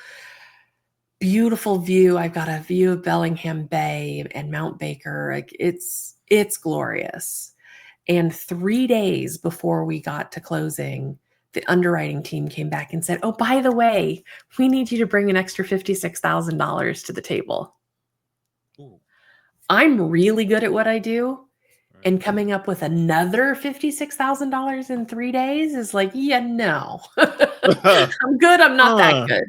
Beautiful view. I've got a view of Bellingham Bay and Mount Baker. Like it's glorious. And 3 days before we got to closing, the underwriting team came back and said, oh, by the way, we need you to bring an extra $56,000 to the table. Ooh. I'm really good at what I do. Right. And coming up with another $56,000 in 3 days is like, yeah, no, I'm good. I'm not that good.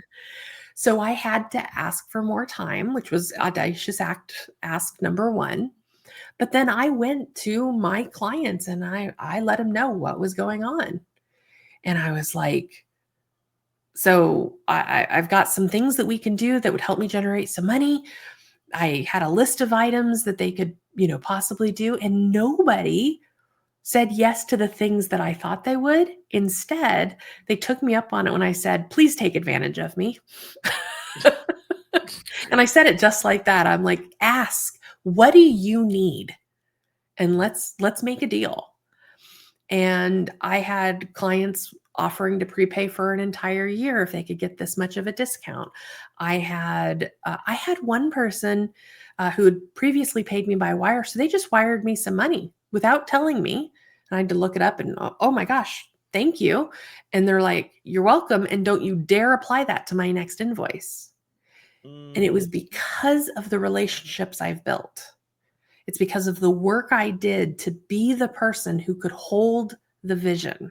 So I had to ask for more time, which was audacious ask number 1. But then I went to my clients and I let them know what was going on. And I was like, so I've got some things that we can do that would help me generate some money. I had a list of items that they could, possibly do. And nobody said yes to the things that I thought they would. Instead, they took me up on it when I said, please take advantage of me. And I said it just like that. I'm like, ask, what do you need? And let's make a deal. And I had clients offering to prepay for an entire year if they could get this much of a discount. I had one person who had previously paid me by wire, so they just wired me some money without telling me. And I had to look it up and oh my gosh, thank you. And they're like, you're welcome, and don't you dare apply that to my next invoice. And it was because of the relationships I've built. It's because of the work I did to be the person who could hold the vision.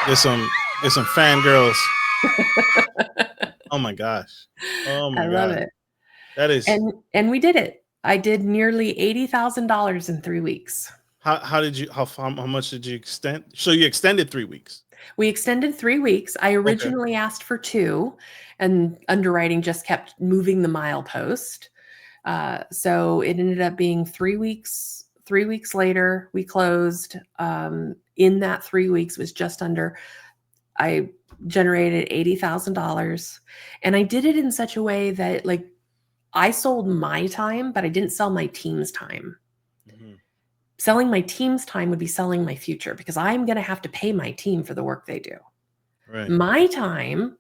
There's some fangirls. Oh my gosh. Oh my I love God. it. That is. And we did it. I did nearly $80,000 in 3 weeks. How did you how much did you extend? So you extended 3 weeks. We extended 3 weeks. I originally asked for 2, and underwriting just kept moving the milepost. So it ended up being 3 weeks. 3 weeks later, we closed. In that 3 weeks was just under, I generated $80,000. And I did it in such a way that, like, I sold my time, but I didn't sell my team's time. Mhm. Selling my team's time would be selling my future, because I'm going to have to pay my team for the work they do. Right. My time,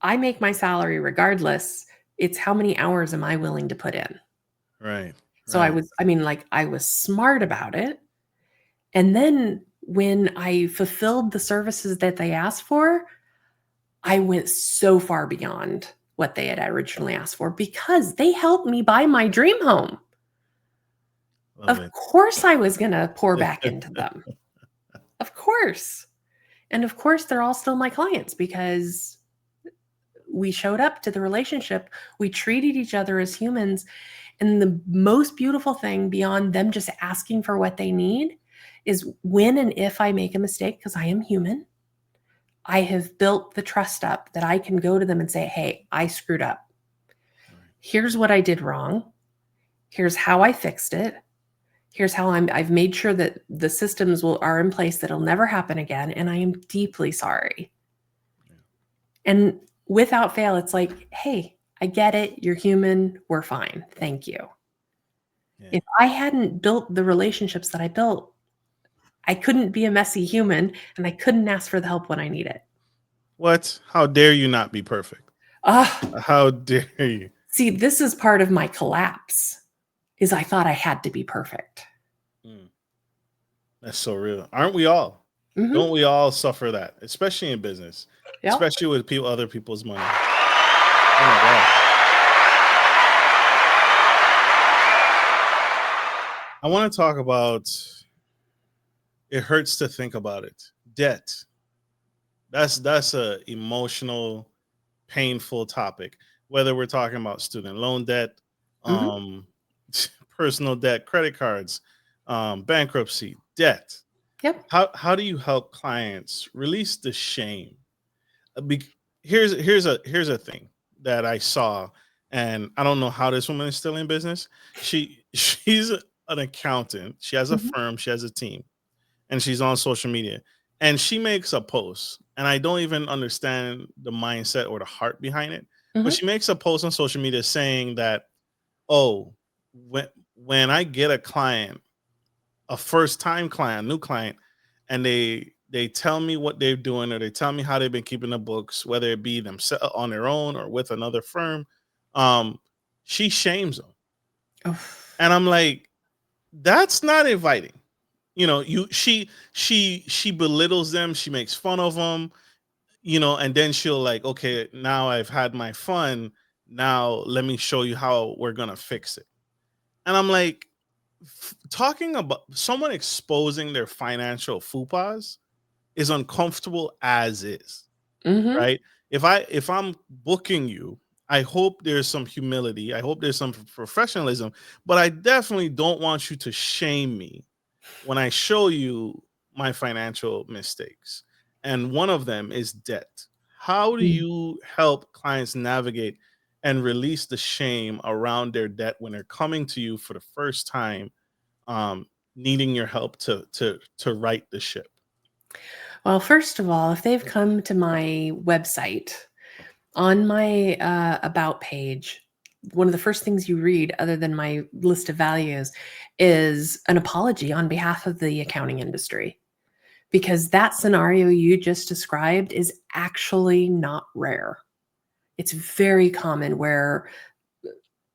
I make my salary regardless. It's how many hours am I willing to put in? Right. So I was smart about it. And then when I fulfilled the services that they asked for, I went so far beyond what they had originally asked for, because they helped me buy my dream home. Love Of it. course I was going to pour back into them. Of course. And of course they're all still my clients, because we showed up to the relationship. We treated each other as humans. And the most beautiful thing, beyond them just asking for what they need, is when and if I make a mistake, because I am human, I have built the trust up that I can go to them and say, hey, I screwed up. Here's what I did wrong. Here's how I fixed it. Here's how I've made sure that the systems are in place that'll never happen again. And I am deeply sorry. And without fail, it's like, hey, I get it. You're human. We're fine. Thank you. Yeah. If I hadn't built the relationships that I built, I couldn't be a messy human, and I couldn't ask for the help when I need it. What? How dare you not be perfect? How dare you? See, this is part of my collapse, is I thought I had to be perfect. That's so real. Aren't we all? Mm-hmm. Don't we all suffer that, especially in business, Yep. especially with other people's money? Oh my God. I want to talk about, it hurts to think about it. Debt. That's a emotional, painful topic. Whether we're talking about student loan debt, personal debt, credit cards, bankruptcy, debt. Yep. How do you help clients release the shame? Here's a thing that I saw, and I don't know how this woman is still in business. She's an accountant. She has a firm. She has a team, and she's on social media. And she makes a post, and I don't even understand the mindset or the heart behind it. But she makes a post on social media saying that, oh, when I get a client, a first time client, new client, and they tell me what they're doing, or they tell me how they've been keeping the books, whether it be themselves on their own or with another firm, she shames them. And I'm like, that's not inviting. You know, she belittles them, she makes fun of them, you know, and then she'll like, okay, now I've had my fun, now let me show you how we're gonna fix it. And I'm like, talking about someone exposing their financial fupas is uncomfortable as is, right? If I'm booking you, I hope there's some humility, I hope there's some professionalism, but I definitely don't want you to shame me when I show you my financial mistakes. And one of them is debt. How do you help clients navigate and release the shame around their debt when they're coming to you for the first time, needing your help to right the ship? Well, first of all, if they've come to my website, on my about page, one of the first things you read, other than my list of values, is an apology on behalf of the accounting industry. Because that scenario you just described is actually not rare. It's very common where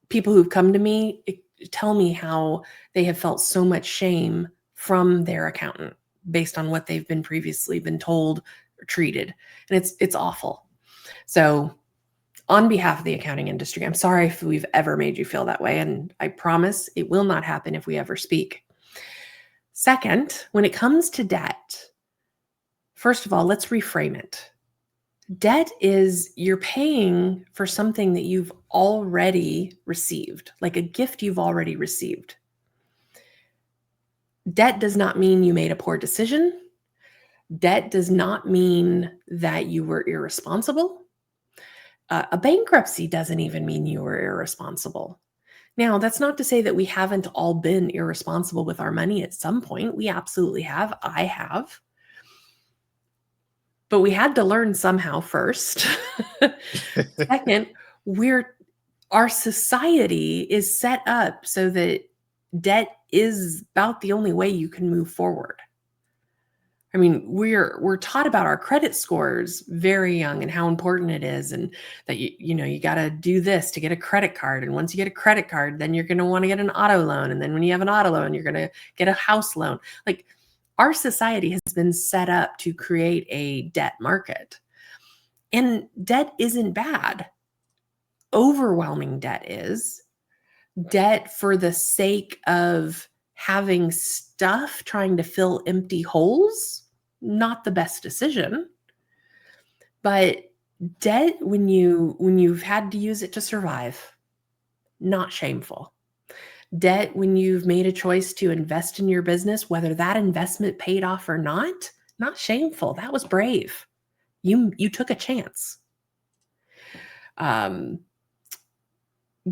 people who've come to me tell me how they have felt so much shame from their accountant based on what they've been previously been told or treated. And it's awful. So on behalf of the accounting industry, I'm sorry if we've ever made you feel that way. And I promise it will not happen if we ever speak. Second, when it comes to debt, first of all, let's reframe it. Debt is you're paying for something that you've already received, like a gift you've already received. Debt does not mean you made a poor decision. Debt does not mean that you were irresponsible. A bankruptcy doesn't even mean you were irresponsible. Now, that's not to say that we haven't all been irresponsible with our money at some point. We absolutely have. I have. But we had to learn somehow first. Second, our society is set up so that debt is about the only way you can move forward. I mean, we're taught about our credit scores very young and how important it is, and that you got to do this to get a credit card, and once you get a credit card, then you're going to want to get an auto loan, and then when you have an auto loan, you're going to get a house loan. Like, our society has been set up to create a debt market, and debt isn't bad. Overwhelming debt is. Debt for the sake of having stuff, trying to fill empty holes, not the best decision. But debt, when you've had to use it to survive, not shameful. Debt when you've made a choice to invest in your business, whether that investment paid off or not shameful. That was brave. You took a chance.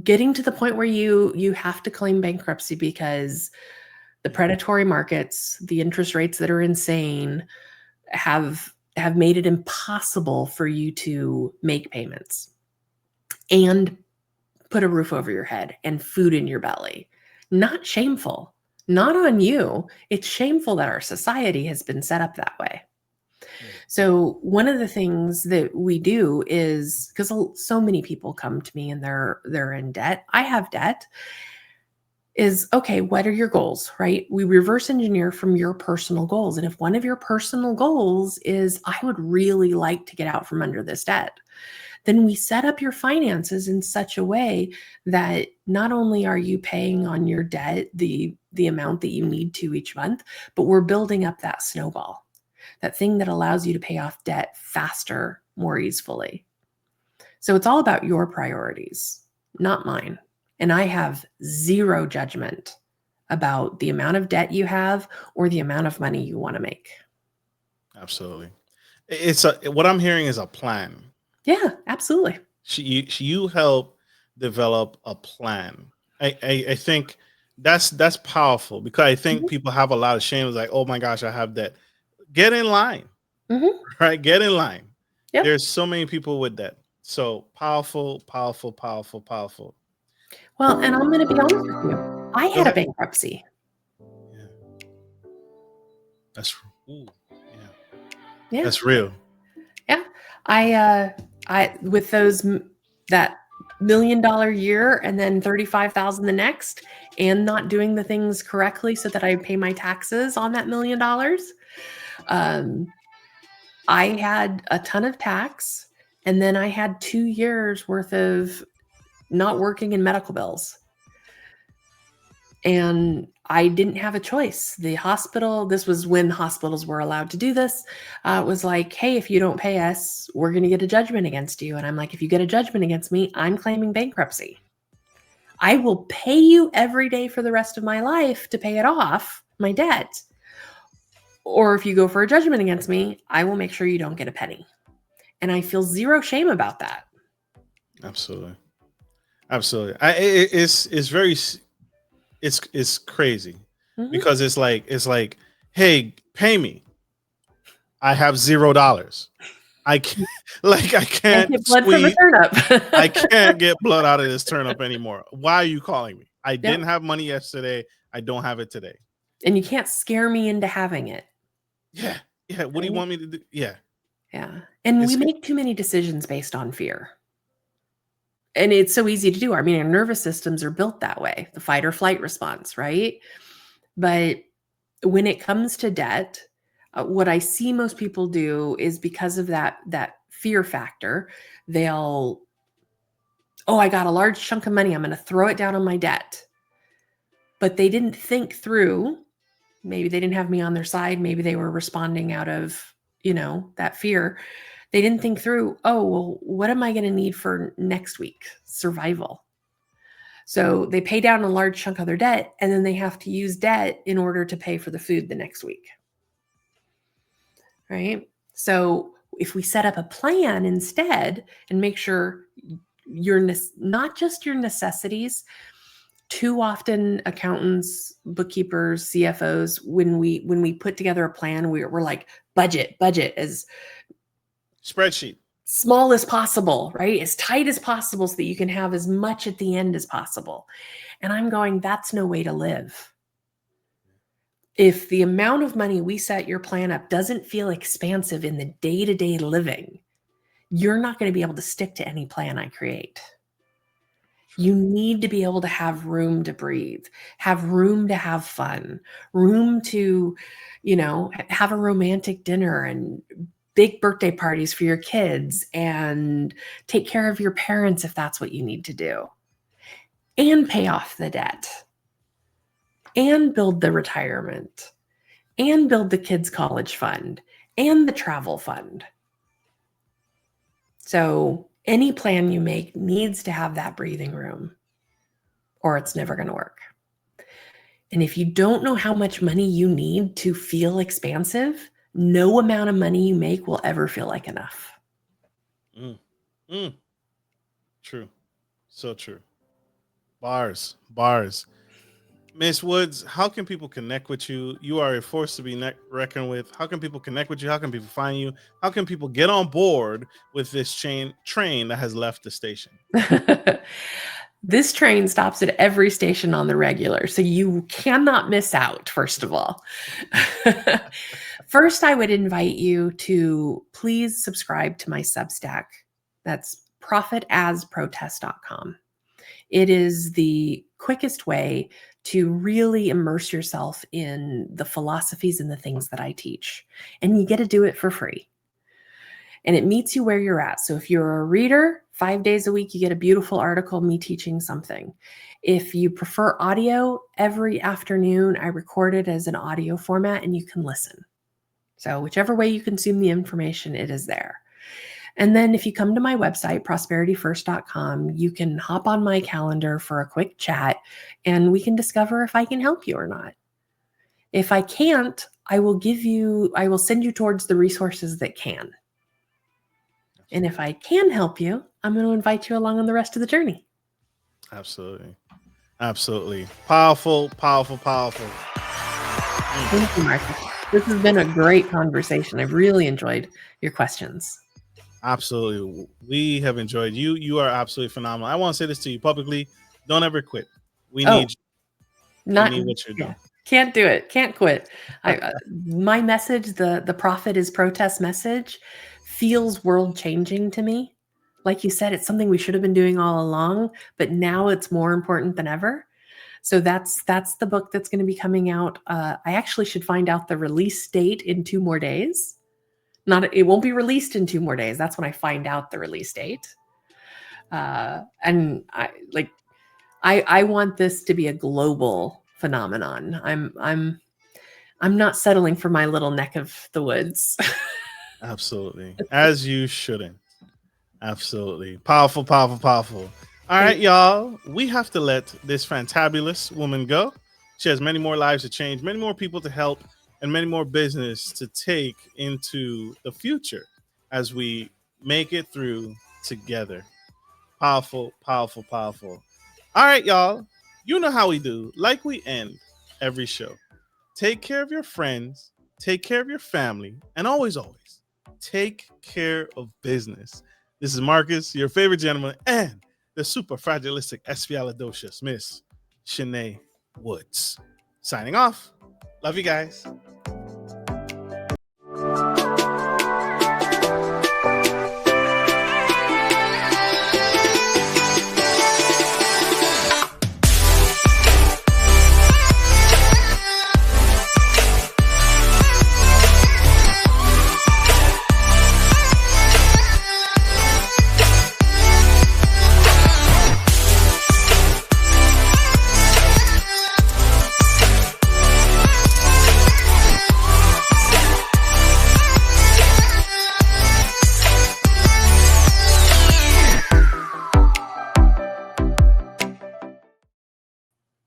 Getting to the point where you have to claim bankruptcy because the predatory markets, the interest rates that are insane, have made it impossible for you to make payments and put a roof over your head and food in your belly. Not shameful. Not on you. It's shameful that our society has been set up that way. So one of the things that we do is, because so many people come to me and they're in debt, I have debt, is, okay, what are your goals, right? We reverse engineer from your personal goals. And if one of your personal goals is, I would really like to get out from under this debt, then we set up your finances in such a way that not only are you paying on your debt the amount that you need to each month, but we're building up that snowball, that thing that allows you to pay off debt faster, more easily. So it's all about your priorities, not mine. And I have zero judgment about the amount of debt you have or the amount of money you want to make. Absolutely. What I'm hearing is a plan. Yeah, absolutely. You help develop a plan. I think that's powerful, because I think people have a lot of shame. It's like, oh my gosh, I have that. Get in line, right? Get in line. Yep. There's so many people with that. So powerful, powerful, powerful, powerful. Well, and I'm going to be honest with you. I had a bankruptcy. Yeah. That's yeah. That's real. Yeah. I with that $1 million year and then 35,000 the next, and not doing the things correctly so that I pay my taxes on that $1 million. I had a ton of tax, and then I had 2 years worth of not working in medical bills. And I didn't have a choice. The hospital, this was when hospitals were allowed to do this, was like, hey, if you don't pay us, we're going to get a judgment against you. And I'm like, if you get a judgment against me, I'm claiming bankruptcy. I will pay you every day for the rest of my life to pay it off, my debt. Or if you go for a judgment against me, I will make sure you don't get a penny. And I feel zero shame about that. Absolutely. Absolutely. It's crazy. Mhm. because it's like, hey, pay me. I have $0. I can't like I Can't can't get blood from a squeeze. I turnip. can't get blood out of this turnip anymore. Why are you calling me? I Yep. didn't have money yesterday. I don't have it today. And you can't scare me into having it. Yeah. Yeah. What do you Right? want me to do? Yeah. Yeah. And we It's make too many decisions based on fear. And it's so easy to do. I mean, our nervous systems are built that way, the fight or flight response, right? But when it comes to debt, what I see most people do is because of that fear factor, they'll, oh, I got a large chunk of money, I'm going to throw it down on my debt. But they didn't think through, maybe they didn't have me on their side, maybe they were responding out of, that fear. They didn't think through, oh, well, what am I going to need for next week? Survival. So they pay down a large chunk of their debt, and then they have to use debt in order to pay for the food the next week. Right? So if we set up a plan instead and make sure not just your necessities, too often accountants, bookkeepers, CFOs, when we put together a plan, we're like budget as spreadsheet. small as possible, right? As tight as possible so that you can have as much at the end as possible. And I'm going, that's no way to live. If the amount of money we set your plan up doesn't feel expansive in the day-to-day living, you're not going to be able to stick to any plan I create. You need to be able to have room to breathe, have room to have fun, room to, have a romantic dinner and big birthday parties for your kids and take care of your parents if that's what you need to do, and pay off the debt and build the retirement and build the kids' college fund and the travel fund. So any plan you make needs to have that breathing room, or it's never going to work. And if you don't know how much money you need to feel expansive, no amount of money you make will ever feel like enough. Mm. Mm. True. So true. Bars. Miss Woods, how can people connect with you? You are a force to be reckoned with. How can people connect with you? How can people find you? How can people get on board with this train that has left the station? This train stops at every station on the regular, so you cannot miss out, first of all. First, I would invite you to please subscribe to my Substack. That's profitasprotest.com. It is the quickest way to really immerse yourself in the philosophies and the things that I teach. And you get to do it for free. And it meets you where you're at. So if you're a reader, 5 days a week, you get a beautiful article, me teaching something. If you prefer audio, every afternoon, I record it as an audio format and you can listen. So whichever way you consume the information, it is there. And then if you come to my website, prosperityfirst.com, you can hop on my calendar for a quick chat and we can discover if I can help you or not. If I can't, I will send you towards the resources that can. And if I can help you, I'm going to invite you along on the rest of the journey. Absolutely. Powerful. Thank you, Marcus. This has been a great conversation. I've really enjoyed your questions. Absolutely. We have enjoyed you. You are absolutely phenomenal. I want to say this to you publicly. Don't ever quit. We need you. We need what you're doing. Can't do it. Can't quit. My message, the Profit is Protest message, feels world changing to me. Like you said, it's something we should have been doing all along, but now it's more important than ever. So that's the book that's going to be coming out. I actually should find out the release date in 2 more days. It won't be released in 2 more days. That's when I find out the release date. And I want this to be a global phenomenon. I'm not settling for my little neck of the woods. Absolutely. As you shouldn't. Absolutely. Powerful. All right, y'all. We have to let this fantabulous woman go. She has many more lives to change, many more people to help, and many more business to take into the future as we make it through together. Powerful. All right, y'all. You know how we do. Like we end every show. Take care of your friends, take care of your family, and always, always take care of business. This is Marcus, your favorite gentleman, and the super fragilistic espialidocious Miss Shaneh Woods. Signing off. Love you guys.